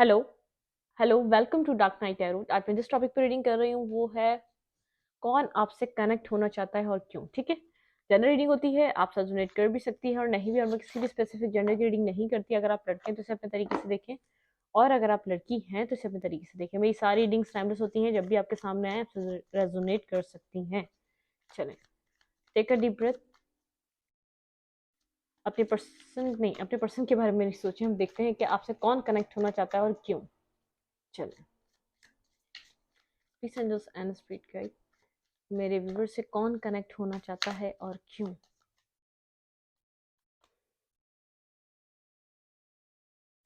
Hello. Hello, welcome to dark night tarot. आज मैं जिस टॉपिक पर रीडिंग कर रही हूँ वो है कौन आपसे कनेक्ट होना चाहता है और क्यों। ठीक है, जनरल रीडिंग होती है, आप रेजोनेट कर भी सकती है और नहीं भी, और मैं किसी भी स्पेसिफिक जनरल की रीडिंग नहीं करती। अगर आप लड़के हैं तो इसे अपने तरीके से देखें, और अगर आप लड़की हैं तो इसे अपने तरीके से देखें। मेरी सारी रीडिंग्स टाइमलेस होती हैं, जब भी आपके सामने आए आप रेजोनेट कर सकती हैं। चलें, टेक अ डीप ब्रेथ। अपने पर्सन के बारे में नहीं सोचें, हम देखते हैं कि आपसे कौन कनेक्ट होना चाहता है और क्यों। चलें, please angels and spirit guide, मेरे व्यूवर से कौन कनेक्ट होना चाहता है और क्यों।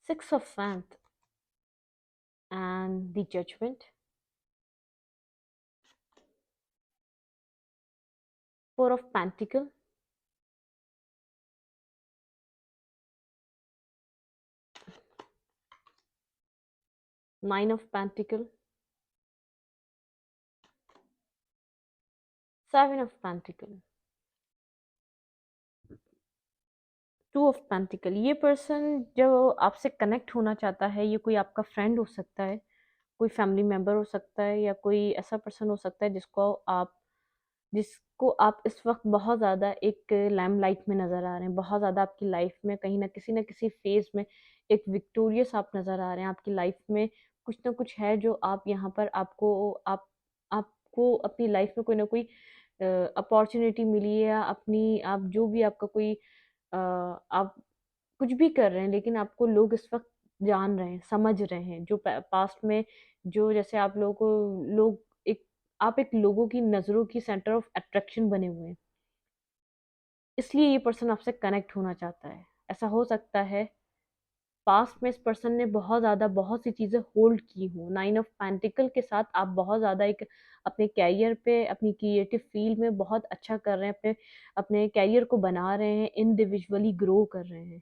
सिक्स ऑफ फैंथ and the judgement, four of pentacle, nine of pentacle, seven of pentacle, two of pentacle. ये पर्सन जो आपसे कनेक्ट होना चाहता है, ये कोई आपका फ्रेंड हो सकता है, कोई फैमिली मेंबर हो सकता है, या कोई ऐसा पर्सन हो सकता है जिसको आप इस वक्त बहुत ज़्यादा एक लैम्पलाइट में नज़र आ रहे हैं, बहुत ज़्यादा आपकी लाइफ में कहीं ना किसी फेज में एक विक्टोरियस आप नज़र आ रहे हैं। आपकी लाइफ में कुछ ना कुछ है जो आप यहाँ पर आपको अपनी लाइफ में कोई ना कोई अपॉर्चुनिटी मिली है, या अपनी आप जो भी आपका कोई आप कुछ भी कर रहे हैं, लेकिन आपको लोग इस वक्त जान रहे हैं, समझ रहे हैं। जो पास्ट में जो जैसे आप लोगों को लोग एक आप एक लोगों की नज़रों की सेंटर ऑफ अट्रैक्शन बने हुए हैं, इसलिए ये पर्सन आपसे कनेक्ट होना चाहता है। ऐसा हो सकता है पास्ट में इस पर्सन ने बहुत सी चीजें होल्ड की हो। नाइन ऑफ पेंटिकल के साथ आप बहुत ज्यादा एक अपने कैरियर पे, अपनी क्रिएटिव फील्ड में बहुत अच्छा कर रहे हैं, अपने अपने कैरियर को बना रहे हैं, इंडिविजुअली ग्रो कर रहे हैं।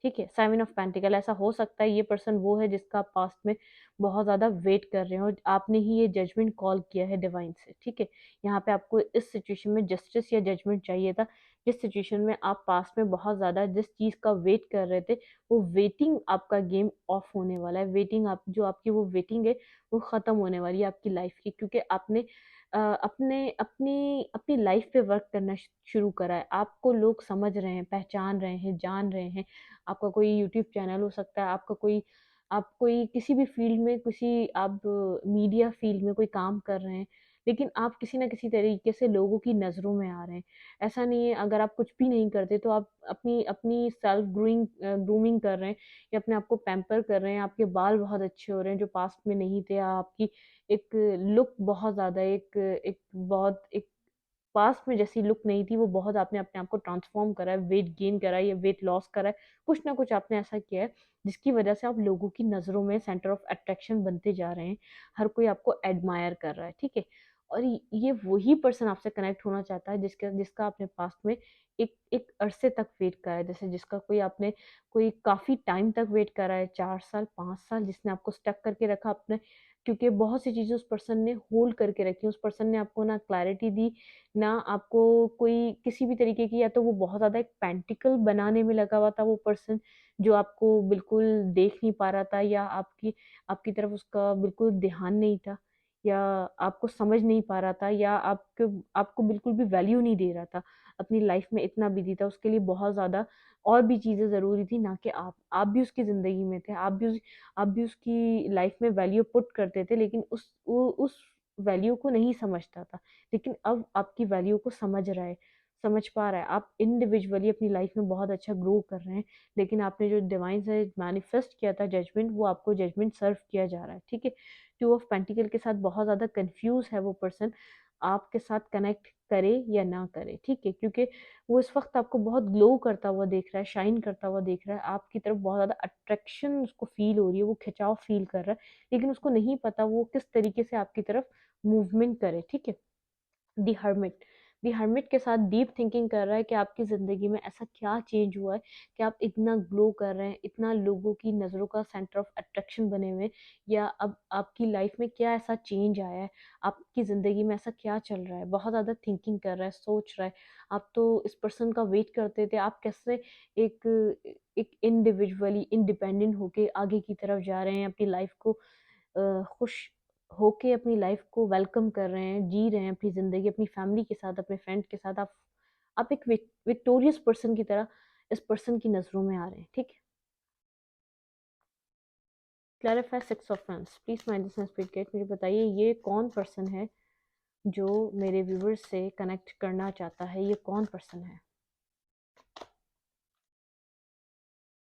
ठीक है, सेवन ऑफ पेंटिकल, ऐसा हो सकता है ये पर्सन वो है जिसका आप पास्ट में बहुत ज्यादा वेट कर रहे हैं और आपने ही ये जजमेंट कॉल किया है डिवाइन से। ठीक है, यहाँ पे आपको इस सिचुएशन में जस्टिस या जजमेंट चाहिए था। जिस सिचुएशन में आप पास्ट में बहुत ज्यादा जिस चीज का वेट कर रहे थे, वो वेटिंग आपका गेम ऑफ होने वाला है। वेटिंग आप जो आपकी वो वेटिंग है वो खत्म होने वाली है आपकी लाइफ की, क्योंकि आपने अपने अपनी अपनी लाइफ पे वर्क करना शुरू करा है। आपको लोग समझ रहे हैं, पहचान रहे हैं, जान रहे हैं। आपका कोई यूट्यूब चैनल हो सकता है, आप कोई किसी भी फील्ड में, किसी आप मीडिया फील्ड में कोई काम कर रहे हैं, लेकिन आप किसी ना किसी तरीके से लोगों की नज़रों में आ रहे हैं। ऐसा नहीं है अगर आप कुछ भी नहीं करते तो आप अपनी अपनी सेल्फ ग्रूमिंग कर रहे हैं, या अपने आप को पैम्पर कर रहे हैं। आपके बाल बहुत अच्छे हो रहे हैं जो पास्ट में नहीं थे, आपकी एक लुक बहुत ज़्यादा एक पास्ट में जैसी लुक नहीं थी, वो बहुत आपने अपने आप को ट्रांसफॉर्म करा है, वेट गेन करा है या वेट लॉस करा है। कुछ ना कुछ आपने ऐसा किया है जिसकी वजह से आप लोगों की नज़रों में सेंटर ऑफ अट्रैक्शन बनते जा रहे हैं। हर कोई आपको एडमायर कर रहा है। ठीक है, और ये वही पर्सन आपसे कनेक्ट होना चाहता है जिसका जिसका आपने पास्ट में एक एक अरसे तक वेट करा है, जैसे जिसका कोई काफ़ी टाइम तक वेट करा है, 4 साल 5 साल, जिसने आपको स्टक करके रखा अपने, क्योंकि बहुत सी चीज़ें उस पर्सन ने होल्ड करके रखी। उस पर्सन ने आपको ना क्लैरिटी दी, ना आपको कोई किसी भी तरीके की, या तो वो बहुत ज़्यादा एक पेंटिकल बनाने में लगा हुआ था वो पर्सन, जो आपको बिल्कुल देख नहीं पा रहा था, या आपकी आपकी तरफ उसका बिल्कुल ध्यान नहीं था, या आपको समझ नहीं पा रहा था, या आपको आपको बिल्कुल भी वैल्यू नहीं दे रहा था। अपनी लाइफ में इतना बिजी था, उसके लिए बहुत ज़्यादा और भी चीज़ें ज़रूरी थी, ना कि आप भी उसकी ज़िंदगी में थे, आप भी उसकी लाइफ में वैल्यू पुट करते थे, लेकिन उस वैल्यू को नहीं समझता था। लेकिन अब आपकी वैल्यू को समझ पा रहा है। आप इंडिविजुअली अपनी लाइफ में बहुत अच्छा ग्रो कर रहे हैं, लेकिन आपने जो डिवाइन से मैनिफेस्ट किया था जजमेंट, वो आपको जजमेंट सर्व किया जा रहा है। ठीक है, टू ऑफ पेंटिकल के साथ बहुत ज़्यादा कंफ्यूज है वो पर्सन, आपके साथ कनेक्ट करे या ना करे। ठीक है, क्योंकि वो इस वक्त आपको बहुत ग्लो करता हुआ देख रहा है, शाइन करता हुआ देख रहा है, आपकी तरफ बहुत ज़्यादा अट्रैक्शन उसको फील हो रही है, वो खिंचाव फील कर रहा है, लेकिन उसको नहीं पता वो किस तरीके से आपकी तरफ मूवमेंट करे। ठीक है, दी हर्मिट, दी हर्मिट के साथ डीप थिंकिंग कर रहा है कि आपकी ज़िंदगी में ऐसा क्या चेंज हुआ है कि आप इतना ग्लो कर रहे हैं, इतना लोगों की नज़रों का सेंटर ऑफ अट्रैक्शन बने हुए हैं, या अब आपकी लाइफ में क्या ऐसा चेंज आया है, आपकी ज़िंदगी में ऐसा क्या चल रहा है। बहुत ज़्यादा थिंकिंग कर रहा है, सोच रहा है। आप तो इस पर्सन का वेट करते थे, आप कैसे एक एक इंडिविजुअली इंडिपेंडेंट होके आगे की तरफ जा रहे हैं, अपनी लाइफ को खुश होके अपनी लाइफ को वेलकम कर रहे हैं, जी रहे हैं अपनी ज़िंदगी अपनी फैमिली के साथ, अपने फ्रेंड के साथ। आप एक विक्टोरियस पर्सन की तरह इस पर्सन की नज़रों में आ रहे हैं, ठीक है। Clarify six of friends, please mind this spirit guide, मुझे बताइए ये कौन पर्सन है जो मेरे व्यूवर्स से कनेक्ट करना चाहता है, ये कौन पर्सन है।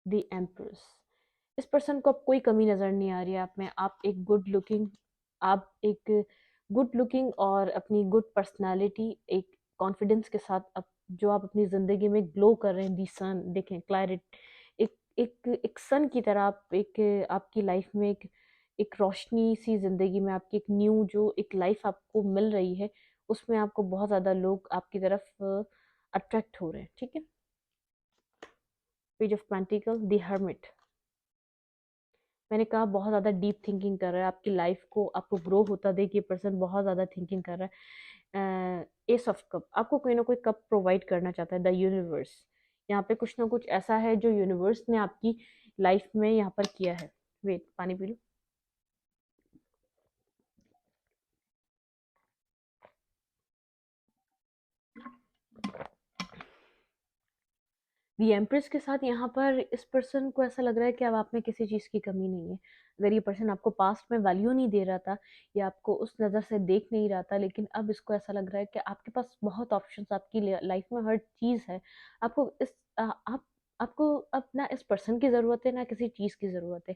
द एम्प्रेस, इस पर्सन को अब कोई कमी नज़र नहीं आ रही है आप में। आप एक गुड लुकिंग और अपनी गुड पर्सनालिटी, एक कॉन्फिडेंस के साथ अब जो आप अपनी ज़िंदगी में ग्लो कर रहे हैं, दी सन, देखें क्लैरिट, एक एक सन की तरह आप एक आपकी लाइफ में एक रोशनी सी ज़िंदगी में आपकी एक न्यू जो एक लाइफ आपको मिल रही है, उसमें आपको बहुत ज़्यादा लोग आपकी तरफ अट्रैक्ट हो रहे हैं, ठीक है। Page of pentacle, the hermit, मैंने कहा बहुत ज़्यादा डीप थिंकिंग कर रहा है, आपकी लाइफ को आपको ग्रो होता देख ये पर्सन बहुत ज़्यादा थिंकिंग कर रहा है। एस ऑफ कप, आपको कोई ना कोई कप प्रोवाइड करना चाहता है, द यूनिवर्स, यहाँ पे कुछ ना कुछ ऐसा है जो यूनिवर्स ने आपकी लाइफ में यहाँ पर किया है। वेट, पानी पी लो। दी एम्प्रेस के साथ यहाँ पर इस पर्सन को ऐसा लग रहा है कि अब आप में किसी चीज़ की कमी नहीं है। अगर ये पर्सन आपको पास्ट में वैल्यू नहीं दे रहा था या आपको उस नज़र से देख नहीं रहा था, लेकिन अब इसको ऐसा लग रहा है कि आपके पास बहुत ऑप्शंस, आपकी लाइफ में हर चीज़ है। आपको आपको अब ना इस पर्सन की ज़रूरत है ना किसी चीज़ की ज़रूरत है।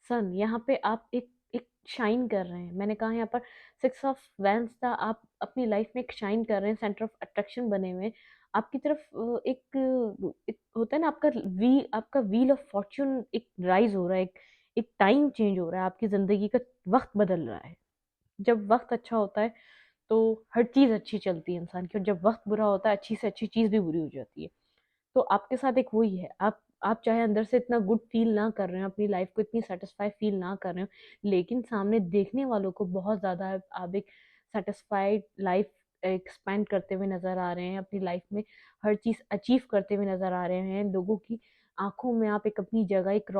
सन, यहाँ पे आप एक एक शाइन कर रहे हैं। मैंने कहा यहाँ पर सिक्स ऑफ वैंस था, आप अपनी लाइफ में एक शाइन कर रहे हैं, सेंटर ऑफ अट्रैक्शन बने हुए हैं। आपकी तरफ एक होता है ना, आपका व्हील ऑफ फॉर्च्यून एक राइज हो रहा है, एक टाइम चेंज हो रहा है, आपकी ज़िंदगी का वक्त बदल रहा है। जब वक्त अच्छा होता है तो हर चीज़ अच्छी चलती है इंसान की, और जब वक्त बुरा होता है अच्छी से अच्छी चीज़ भी बुरी हो जाती है। तो आपके साथ एक वही है, आप चाहे अंदर से इतना गुड फील ना कर रहे हो, अपनी लाइफ को इतनी सेटिस्फाई फील ना कर रहे हो, लेकिन सामने देखने वालों को बहुत ज़्यादा आप एक सेटिस्फाइड लाइफ एक्सपेंड करते हुए नज़र आ रहे हैं, अपनी लाइफ में हर चीज़ अचीव करते हुए नज़र आ रहे हैं। लोगों की आंखों में आप एक अपनी जगह एक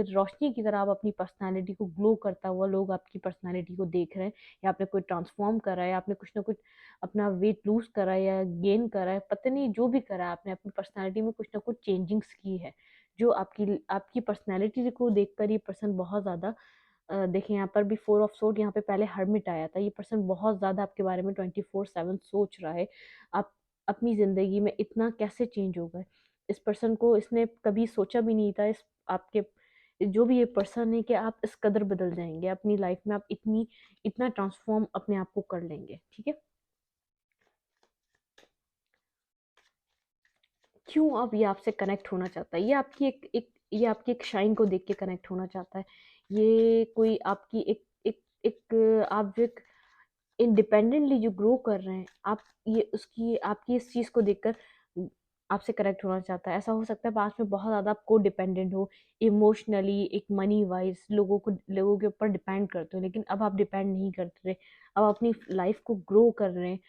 रोशनी की तरह आप अपनी पर्सनालिटी को ग्लो करता हुआ लोग आपकी पर्सनालिटी को देख रहे हैं, या आपने कोई ट्रांसफॉर्म करा है, आपने कुछ ना कुछ अपना वेट लूज करा है या गेन करा है, पता नहीं जो भी करा है, आपने अपनी पर्सनालिटी में कुछ ना कुछ चेंजिंग्स की है, जो आपकी आपकी पर्सनालिटी को देखकर ये पर्सन बहुत ज़्यादा देखें यहाँ पर भी फोर ऑफ सोर्ड, यहाँ पे पहले हर्मिट आया था। ये पर्सन बहुत ज़्यादा आपके बारे में 24/7 सोच रहा है। आप अपनी ज़िंदगी में इतना कैसे चेंज हो गए। इस पर्सन को इसने कभी सोचा भी नहीं था, इस आपके जो भी ये पर्सन है, कि आप इस कदर बदल जाएंगे अपनी लाइफ में, आप इतना ट्रांसफॉर्म अपने आप को कर लेंगे, ठीक है। क्यों अब ये आपसे कनेक्ट होना चाहता है, ये आपकी एक शाइन को देख के कनेक्ट होना चाहता है। ये कोई आपकी आप जो एक इंडिपेंडेंटली जो ग्रो कर रहे हैं, आप ये उसकी आपकी इस चीज़ को देखकर आपसे कनेक्ट होना चाहता है। ऐसा हो सकता है पास्ट में बहुत ज़्यादा आपको डिपेंडेंट हो, इमोशनली, एक मनी वाइज लोगों के ऊपर डिपेंड करते हो, लेकिन अब आप डिपेंड नहीं करते रहे। अब अपनी लाइफ को ग्रो कर रहे हैं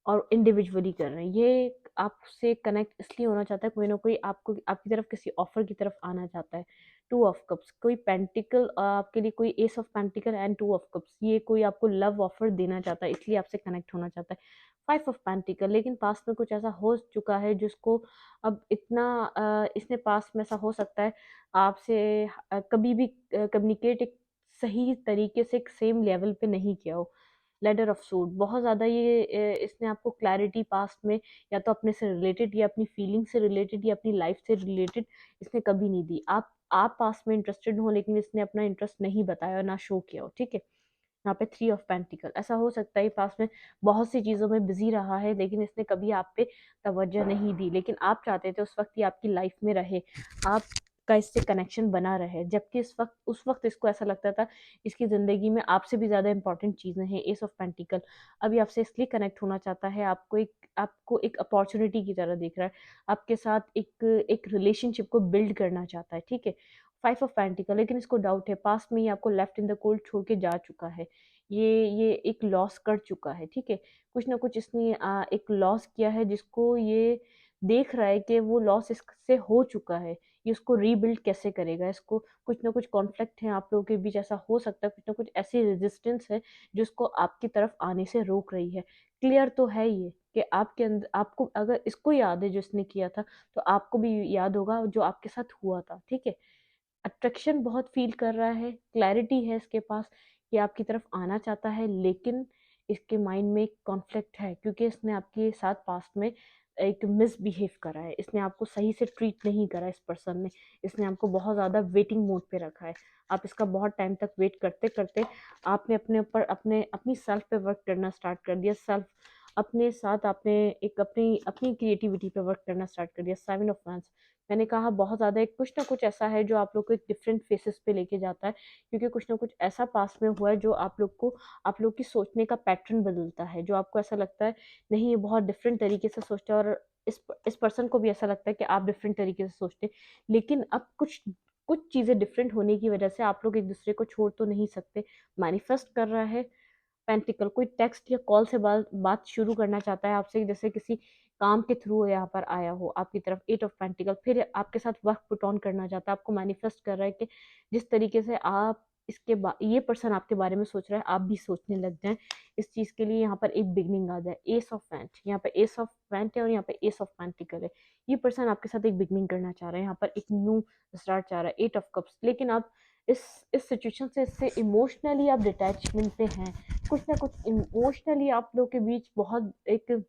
और इंडिविजुअली कर रहे हैं। ये आपसे कनेक्ट इसलिए होना चाहता है, कोई ना कोई आपको आपकी तरफ किसी ऑफर की तरफ आना चाहता है। टू ऑफ कप्स, कोई पेंटिकल आपके लिए, कोई S of pentacle and two of cups, ये कोई आपको लव ऑफर देना चाहता है, इसलिए आपसे कनेक्ट होना चाहता है। फाइव ऑफ पेंटिकल, लेकिन पास्ट में कुछ ऐसा हो चुका है जिसको अब इतना इसने पास्ट में ऐसा हो सकता है आपसे कभी भी कम्युनिकेट एक सही तरीके से एक सेम लेवल पे नहीं किया हो। लेडर ऑफ सूट, बहुत ज़्यादा ये इसने आपको क्लैरिटी पास्ट में या तो अपने से रिलेटेड या अपनी फीलिंग से रिलेटेड या अपनी लाइफ से रिलेटेड इसने कभी नहीं दी। आप पास्ट में इंटरेस्टेड हो, लेकिन इसने अपना इंटरेस्ट नहीं बताया, ना शो किया हो, ठीक है। यहाँ पे थ्री ऑफ पेंटिकल, ऐसा हो सकता है पास्ट में बहुत सी चीज़ों में बिजी रहा है, लेकिन इसने कभी आप पे तवज्जो नहीं दी, लेकिन आप चाहते थे उस वक्त ये आपकी लाइफ में रहे। आप का इससे कनेक्शन बना रहे, जबकि इस वक्त उस वक्त इसको ऐसा लगता था इसकी ज़िंदगी में आपसे भी ज़्यादा इंपॉर्टेंट चीज़ें हैं। एस ऑफ पेंटिकल अभी आपसे इसलिए कनेक्ट होना चाहता है, आपको एक अपॉर्चुनिटी की तरह देख रहा है, आपके साथ एक एक रिलेशनशिप को बिल्ड करना चाहता है, ठीक है। फाइव ऑफ पेंटिकल, लेकिन इसको डाउट है, पास्ट में ही आपको लेफ्ट इन द कोल्ड छोड़ के जा चुका है, ये एक लॉस कर चुका है, ठीक है। कुछ ना कुछ इसने एक लॉस किया है, जिसको ये देख रहा है कि वो लॉस इससे हो चुका है, ये उसको रीबिल्ड कैसे करेगा। इसको कुछ ना कुछ कॉन्फ्लिक्ट है आप लोगों के बीच, ऐसा हो सकता है कुछ ना कुछ ऐसी रेजिस्टेंस है जो उसको आपकी तरफ आने से रोक रही है। क्लियर तो है ये कि आपके अंदर, आपको अगर इसको याद है जो इसने किया था, तो आपको भी याद होगा जो आपके साथ हुआ था, ठीक है। अट्रैक्शन बहुत फील कर रहा है, क्लैरिटी है इसके पास कि आपकी तरफ आना चाहता है, लेकिन इसके माइंड में एक कॉन्फ्लिक्ट है, क्योंकि इसने आपके साथ पास्ट में एक मिसबिहेव करा है, इसने आपको सही से ट्रीट नहीं करा, इस पर्सन ने, इसने आपको बहुत ज़्यादा वेटिंग मोड पे रखा है। आप इसका बहुत टाइम तक वेट करते करते आपने अपने ऊपर अपनी सेल्फ पे वर्क करना स्टार्ट कर दिया, सेल्फ अपने साथ आपने एक अपनी अपनी क्रिएटिविटी पे वर्क करना स्टार्ट कर दिया। सेवन ऑफ wands, मैंने कहा बहुत ज़्यादा एक कुछ ना कुछ ऐसा है जो आप लोग को एक डिफरेंट फेसेस पे लेके जाता है, क्योंकि कुछ ना कुछ ऐसा पास में हुआ है जो आप लोग की सोचने का पैटर्न बदलता है, जो आपको ऐसा लगता है नहीं ये बहुत डिफरेंट तरीके से सोचता है, और इस पर्सन को भी ऐसा लगता है कि आप डिफरेंट तरीके से सोचते हैं, लेकिन अब कुछ कुछ चीज़ें डिफरेंट होने की वजह से आप लोग एक दूसरे को छोड़ तो नहीं सकते। मैनिफेस्ट कर रहा है पेंटिकल, कोई टेक्स्ट या कॉल से बात शुरू करना चाहता है आपसे, जैसे किसी काम के थ्रू यहाँ पर आया हो आपकी तरफ। एट ऑफ पेंटिकल, फिर आपके साथ वर्क पुट ऑन करना चाहता है, आपको मैनिफेस्ट कर रहा है कि जिस तरीके से आप ये पर्सन आपके बारे में सोच रहा है, आप भी सोचने लग जाएं इस चीज़ के लिए। यहाँ पर एक बिगनिंग आ जाए, एस ऑफ वैंड, यहाँ पर एस ऑफ वैंड है और यहाँ पे एस ऑफ पेंटिकल है। ये पर्सन आपके साथ एक बिगनिंग करना चाह रहा है, यहाँ पर एक न्यू स्टार्ट चाह रहा है। एट ऑफ कप्स, लेकिन आप इस सिचुएशन से, इससे इमोशनली आप डिटैचमेंट पे हैं, कुछ ना कुछ इमोशनली आप लोग के बीच बहुत एक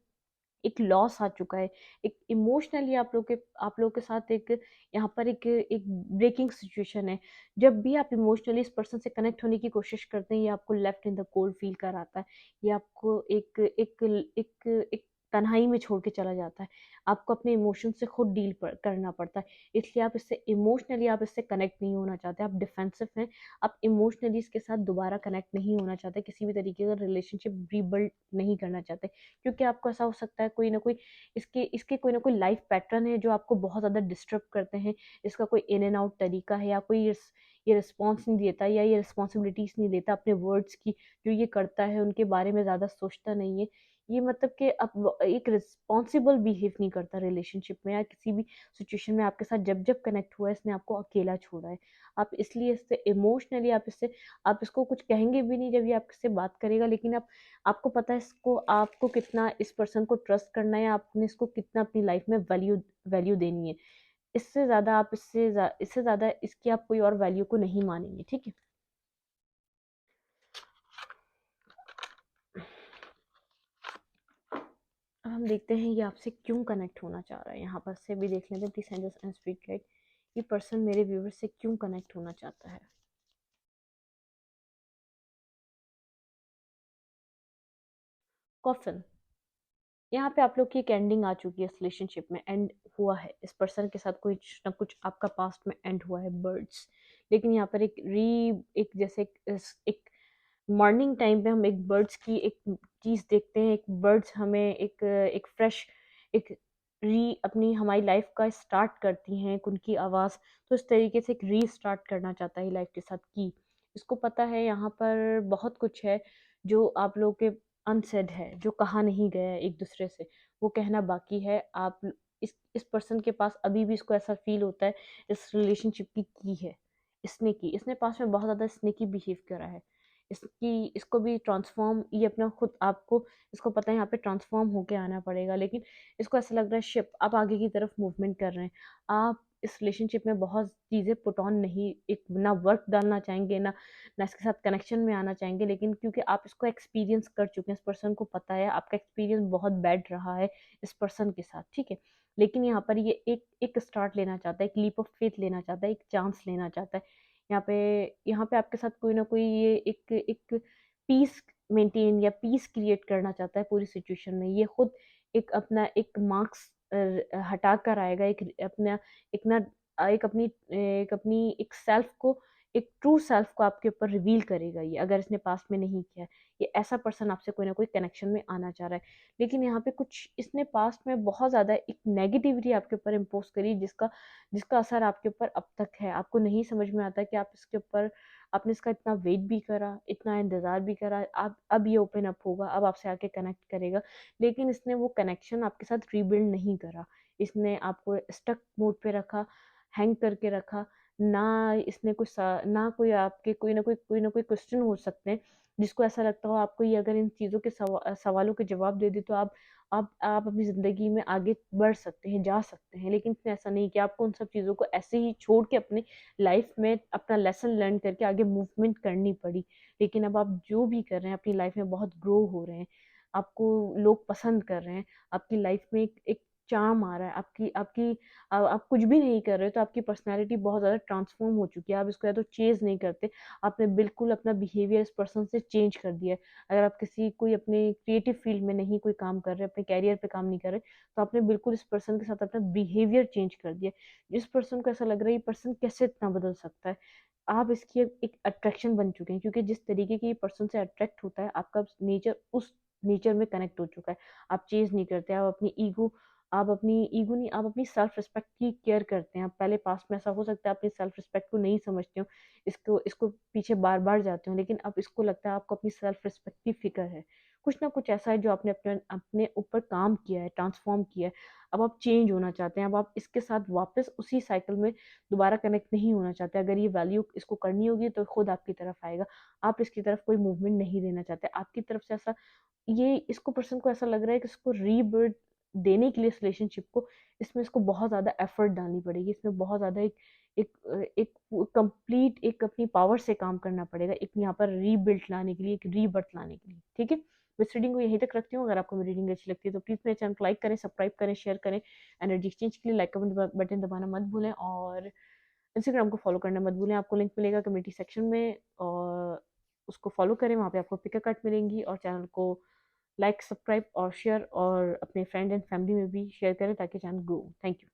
एक लॉस आ चुका है, एक इमोशनली आप लोग के साथ एक यहाँ पर एक ब्रेकिंग सिचुएशन है। जब भी आप इमोशनली इस पर्सन से कनेक्ट होने की कोशिश करते हैं, ये आपको left in the cold feel कराता है, ये आपको एक एक एक एक तन्हाई में छोड़ के चला जाता है, आपको अपने इमोशन से खुद करना पड़ता है, इसलिए आप इससे कनेक्ट नहीं होना चाहते, आप डिफेंसिव हैं, आप इमोशनली इसके साथ दोबारा कनेक्ट नहीं होना चाहते, किसी भी तरीके का रिलेशनशिप रीबिल्ड नहीं करना चाहते, क्योंकि आपको ऐसा हो सकता है कोई ना कोई इसके इसके कोई ना कोई लाइफ पैटर्न है जो आपको बहुत ज़्यादा डिस्टर्ब करते हैं, इसका कोई इन एंड आउट तरीका है, या कोई ये रिस्पॉन्स नहीं देता, या ये रिस्पॉन्सिबिलिटीज़ नहीं लेता अपने वर्ड्स की, जो ये करता है उनके बारे में ज़्यादा सोचता नहीं है, ये मतलब कि अब एक रिस्पॉन्सिबल बिहेव नहीं करता रिलेशनशिप में या किसी भी सिचुएशन में। आपके साथ जब जब कनेक्ट हुआ है, इसने आपको अकेला छोड़ा है, आप इसलिए इससे इमोशनली आप इसको कुछ कहेंगे भी नहीं जब ये आपसे बात करेगा, लेकिन आपको पता है आपको कितना इस पर्सन को ट्रस्ट करना है, आपने इसको कितना अपनी लाइफ में वैल्यू वैल्यू देनी है। इससे ज़्यादा इससे ज़्यादा इसकी आप कोई और वैल्यू को नहीं मानेंगे, ठीक है। अब हम देखते हैं ये आपसे क्यों कनेक्ट होना चाह रहा है, यहाँ पर से भी देख लेते हैं। Please send us and speak guide, ये पर्सन मेरे व्यूवर से क्यों कनेक्ट होना चाहता है। कॉफिन, यहाँ पे आप लोग की एक एंडिंग आ चुकी है, इस रिलेशनशिप में एंड हुआ है, इस पर्सन के साथ कुछ ना कुछ आपका पास्ट में एंड हुआ है, बर्ड्स। लेकिन यहाँ पर एक जैसे एक मॉर्निंग टाइम पे हम एक बर्ड्स की एक चीज़ देखते हैं, एक बर्ड्स हमें एक फ्रेश एक अपनी हमारी लाइफ का स्टार्ट करती हैं, एक उनकी आवाज़, तो इस तरीके से एक रीस्टार्ट करना चाहता है लाइफ के साथ की। इसको पता है यहाँ पर बहुत कुछ है जो आप लोग के अनसेड है, जो कहा नहीं गया है एक दूसरे से, वो कहना बाकी है। आप इस पर्सन के पास अभी भी इसको ऐसा फील होता है इस रिलेशनशिप की है, इसने पास में बहुत ज़्यादा स्नेकी बिहेव करा है, इसको भी ट्रांसफॉर्म, ये अपना खुद आपको, इसको पता है यहाँ पे ट्रांसफॉर्म होके आना पड़ेगा, लेकिन इसको ऐसा लग रहा है शिप आप आगे की तरफ मूवमेंट कर रहे हैं, आप इस रिलेशनशिप में बहुत चीज़ें पुट ऑन नहीं, एक ना वर्क डालना चाहेंगे, ना इसके साथ कनेक्शन में आना चाहेंगे, लेकिन क्योंकि आप इसको एक्सपीरियंस कर चुके हैं, इस पर्सन को पता है आपका एक्सपीरियंस बहुत बैड रहा है इस पर्सन के साथ, ठीक है। लेकिन यहाँ पर ये एक स्टार्ट लेना चाहता है, एक लीप ऑफ फेथ लेना चाहता है, एक चांस लेना चाहता है, यहाँ पे यहाँ पे आपके साथ कोई ना कोई ये एक एक पीस मेंटेन या पीस क्रिएट करना चाहता है पूरी सिचुएशन में। ये खुद एक अपना एक मार्क्स हटा कर आएगा, एक अपना एक ना एक सेल्फ को, एक ट्रू सेल्फ को आपके ऊपर रिवील करेगा ये, अगर इसने पास्ट में नहीं किया है। ये ऐसा पर्सन आपसे कोई ना कोई कनेक्शन में आना चाह रहा है। लेकिन यहाँ पे कुछ इसने पास्ट में बहुत ज़्यादा एक नेगेटिविटी आपके ऊपर इम्पोज़ करी, जिसका जिसका असर आपके ऊपर अब तक है। आपको नहीं समझ में आता कि आप इसके ऊपर, आपने इसका इतना वेट भी करा, इतना इंतज़ार भी करा, आप अब ये ओपन अप होगा, अब आपसे आके कनेक्ट करेगा। लेकिन इसने वो कनेक्शन आपके साथ रीबिल्ड नहीं करा। इसने आपको स्टक मोड पे रखा, हैंग करके रखा। ना इसने कुछ ना कोई आपके कोई ना कोई क्वेश्चन हो सकते हैं, जिसको ऐसा लगता हो आपको ये अगर इन चीज़ों के सवालों के जवाब दे दी तो आप अपनी ज़िंदगी में आगे बढ़ सकते हैं, जा सकते हैं। लेकिन इसने ऐसा नहीं किया, आपको उन सब चीज़ों को ऐसे ही छोड़ के अपनी लाइफ में अपना लेसन लर्न करके आगे मूवमेंट करनी पड़ी। लेकिन अब आप जो भी कर रहे हैं अपनी लाइफ में बहुत ग्रो हो रहे हैं, आपको लोग पसंद कर रहे हैं, आपकी लाइफ में एक एक चार्म आ रहा है, आपकी आपकी आप कुछ भी नहीं कर रहे तो आपकी पर्सनैलिटी बहुत ज़्यादा ट्रांसफ़ॉर्म हो चुकी है। आप इसको या तो चेज़ नहीं करते, आपने बिल्कुल अपना बिहेवियर इस पर्सन से चेंज कर दिया है। अगर आप कोई अपने क्रिएटिव फ़ील्ड में नहीं कोई काम कर रहे, अपने करियर पे काम नहीं कर रहे, तो आपने बिल्कुल इस पर्सन के साथ अपना बिहेवियर चेंज कर दिया है। जिस पर्सन को ऐसा लग रहा है ये पर्सन कैसे इतना बदल सकता है, आप इसकी एक अट्रैक्शन बन चुके हैं, क्योंकि जिस तरीके की ये पर्सन से अट्रैक्ट होता है, आपका नेचर उस नेचर में कनेक्ट हो चुका है। आप चेज़ नहीं करते, आप अपनी ईगो नहीं, आप अपनी सेल्फ रिस्पेक्ट की केयर करते हैं। आप पहले पास्ट में ऐसा हो सकता है अपनी सेल्फ रिस्पेक्ट को नहीं समझते हो, इसको इसको पीछे बार-बार जाते हो, लेकिन अब इसको लगता है आपको अपनी सेल्फ रिस्पेक्ट की फ़िक्र है। कुछ ना कुछ ऐसा है जो आपने अपने अपने ऊपर काम किया है, ट्रांसफ़ॉर्म किया है। अब आप चेंज होना चाहते हैं, अब आप इसके साथ वापस उसी साइकिल में दोबारा कनेक्ट नहीं होना चाहते। अगर ये वैल्यू इसको करनी होगी तो खुद आपकी तरफ आएगा। आप इसकी तरफ कोई मूवमेंट नहीं देना चाहते। आपकी तरफ से ऐसा, ये इसको पर्सन को ऐसा लग रहा है कि इसको रीबर्थ देने के लिए इस रिलेशनशिप को, इसमें इसको बहुत ज़्यादा एफर्ट डालनी पड़ेगी। इसमें बहुत ज़्यादा एक कंप्लीट एक अपनी पावर से काम करना पड़ेगा, एक यहाँ पर रीबिल्ड लाने के लिए, एक रीबर्थ लाने के लिए। ठीक है? मैं इस रीडिंग को यहीं तक रखती हूँ। अगर आपको मेरी रीडिंग अच्छी लगती है तो प्लीज़ मेरे चैनल को लाइक करें, सब्सक्राइब करें, शेयर करें। एनर्जी एक्सचेंज के लिए लाइक कमेंट बटन दबाना मत भूलें, और इंस्टाग्राम को फॉलो करना मत भूलें। आपको लिंक मिलेगा कम्युनिटी सेक्शन में, और उसको फॉलो करें, वहाँ पे आपको पिक अ कार्ड मिलेंगी। और चैनल को लाइक, सब्सक्राइब और शेयर, और अपने फ्रेंड एंड फैमिली में भी शेयर करें ताकि चैनल ग्रो। Thank you.